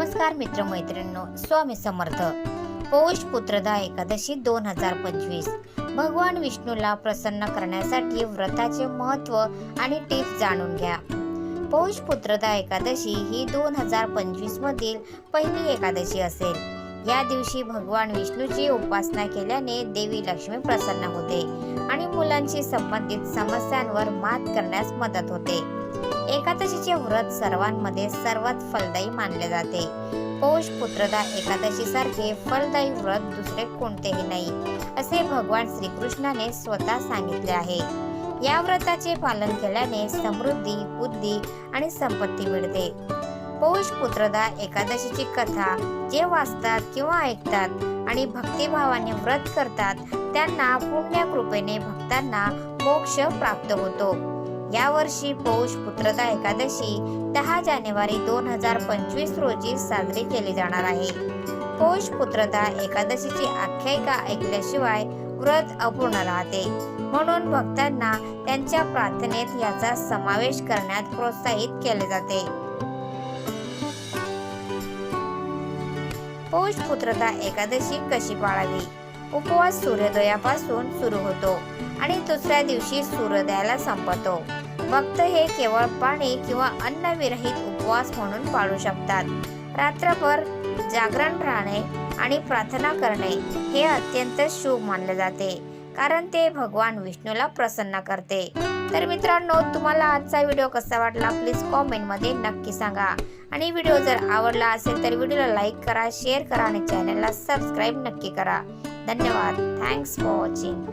नमस्कार मित्रमैत्रिणींनो, स्वामी समर्थ. पौष पुत्रदा एकादशी 2025 भगवान विष्णूला प्रसन्न करण्यासाठी व्रताचे महत्त्व आणि टिप्स जाणून घ्या. पौष पुत्रदा एकादशी ही 2025 मधील पहिली एकादशी असेल. या दिवशी भगवान विष्णूची उपासना केल्याने देवी लक्ष्मी प्रसन्न होते आणि मुलांशी संबंधित समस्यांवर मात करण्यास मदत होते. एकादशीचे व्रत सर्वांमध्ये सर्वात फलदायी मानले जाते. पौष पुत्रदा एकादशी सारखे फलदायी व्रत दुसरे कोणतेही नाही, असे भगवान श्रीकृष्णाने स्वतः सांगितले आहे. या व्रताचे पालन केल्याने समृद्धी, बुद्धी आणि संपत्ती मिळते. पौष पुत्रदा एकादशीची कथा जे वाचतात किंवा ऐकतात आणि भक्तिभावाने व्रत करतात त्यांना पुण्यकृपेने भक्तांना मोक्ष प्राप्त होतो. यावर्षी पौष पुत्रदा एकादशी 10 जानेवारी 2025 रोजी साजरी केली जाणार आहे. पौष पुत्रदा एकादशीची आख्यायिका ऐकल्याशिवाय व्रत अपूर्ण राहते, म्हणून भक्तांना त्यांच्या प्रार्थनेत याचा समावेश करण्यात प्रोत्साहित केले जाते. पौष पुत्रदा एकादशी कशी पाळावी? उपवास सूर्योदयापासून सुरू होतो आणि दुसऱ्या दिवशी सूर्योदयाला संपतो. भक्त हे केवळ पाणी किंवा अन्न विरहित उपवास म्हणून पाळू शकतात. रात्रभर जागरण राहणे आणि प्रार्थना करणे हे अत्यंत शुभ मानले जाते, कारण ते भगवान विष्णूला प्रसन्न करते. तर मित्रांनो, तुम्हाला आजचा व्हिडिओ कसा वाटला प्लीज कॉमेंटमध्ये नक्की सांगा. आणि व्हिडिओ जर आवडला असेल तर व्हिडिओला लाईक करा, शेअर करा आणि चॅनलला सबस्क्राईब नक्की करा. धन्यवाद. Thanks for watching.